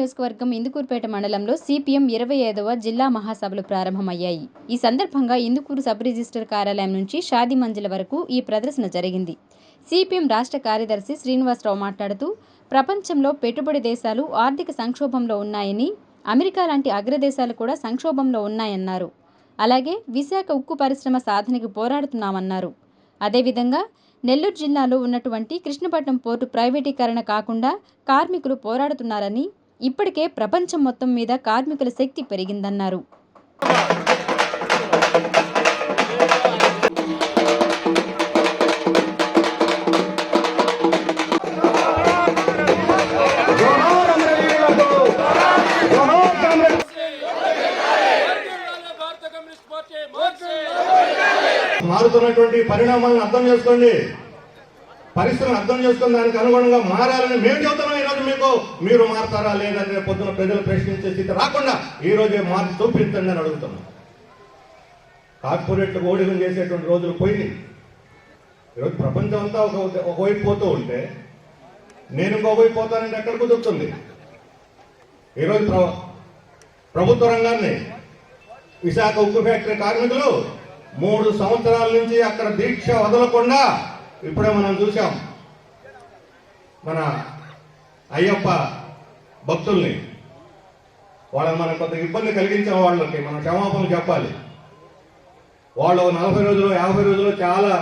నియోజకవర్గం ఇందుకూరుపేట మండలంలో సిపిఎం 25వ జిల్లా మహాసభలు ప్రారంభమయ్యాయి. ఈ సందర్భంగా ఇందుకూరు సబ్ రిజిస్టర్ కార్యాలయం నుంచి షాదీ మంజిల్ వరకు ఈ ప్రదర్శన జరిగింది. సిపిఎం రాష్ట్ర కార్యదర్శి శ్రీనివాసరావు మాట్లాడుతూ, ప్రపంచంలో పెట్టుబడి దేశాలు ఆర్థిక సంక్షోభంలో ఉన్నాయని, అమెరికా లాంటి అగ్రదేశాలు కూడా సంక్షోభంలో ఉన్నాయన్నారు. అలాగే విశాఖ ఉక్కు పరిశ్రమ సాధనకు పోరాడుతున్నామన్నారు. అదేవిధంగా నెల్లూరు జిల్లాలో ఉన్నటువంటి కృష్ణపట్నం పోర్టు ప్రైవేటీకరణ కాకుండా కార్మికులు పోరాడుతున్నారని, ఇప్పటికే ప్రపంచం మొత్తం మీద కార్మికుల శక్తి పెరిగిందన్నారు. మారుతున్నటువంటి పరిణామాలను అర్థం చేసుకోండి, పరిస్థితులను అర్థం చేసుకుని దానికి అనుగుణంగా మారాలని మేము చెబుతున్నాం. ఈరోజు మీరు మారుతారా లేదని పొద్దున ప్రజలు ప్రశ్నించే స్థితి రాకుండా ఈరోజే మార్చి చూపించండి అని అడుగుతున్నాం. కార్పొరేట్లు ఓడిగం చేసేటువంటి రోజులు పోయి ఈరోజు ప్రపంచం అంతా ఒకవైపు పోతూ ఉంటే నేను ఇంకోవైపు పోతానంటే ఎక్కడ కుదురుతుంది? ఈరోజు ప్రభుత్వ రంగాన్ని విశాఖ ఉక్కు ఫ్యాక్టరీ కార్మికులు 3 సంవత్సరాల నుంచి అక్కడ దీక్ష వదలకుండా ఇప్పుడే మనం చూసాం. మన అయ్యప్ప భక్తుల్ని వాళ్ళని మనం కొంత ఇబ్బంది కలిగించిన వాళ్ళకి మనం క్షమాపణలు చెప్పాలి. వాళ్ళు 40 రోజులు 50 రోజులు చాలా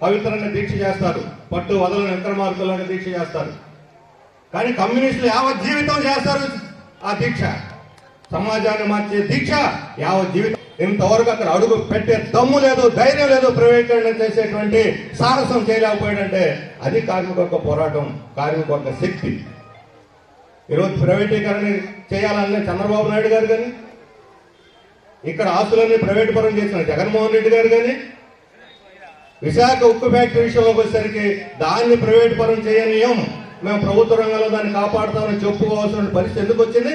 పవిత్రంగా దీక్ష చేస్తారు, పట్టు వదలని విక్రమార్కులాగా దీక్ష చేస్తారు. కానీ కమ్యూనిస్టులు యావత్ జీవితం చేస్తారు ఆ దీక్ష, సమాజాన్ని మార్చే దీక్ష యావత్ జీవితం. ఇంతవరకు అక్కడ అడుగు పెట్టే దమ్ము లేదు, ధైర్యం లేదు. ప్రైవేటీకరణ చేసేటువంటి సాహసం చేయలేకపోయాడంటే అది కార్మికవర్గ పోరాటం, కార్మికవర్గ శక్తి. ఈరోజు ప్రైవేటీకరణ చేయాలనే చంద్రబాబు నాయుడు గారు కానీ, ఇక్కడ ఆస్తులన్నీ ప్రైవేట్ పరం చేసిన జగన్మోహన్ రెడ్డి గారు కానీ, విశాఖ ఉక్కు ఫ్యాక్టరీ విషయంలోకి వచ్చేసరికి దాన్ని ప్రైవేట్ పరం చేయనీయం, మేము ప్రభుత్వ రంగంలో దాన్ని కాపాడుతామని చెప్పుకోవాల్సిన పరిస్థితి ఎందుకు వచ్చింది?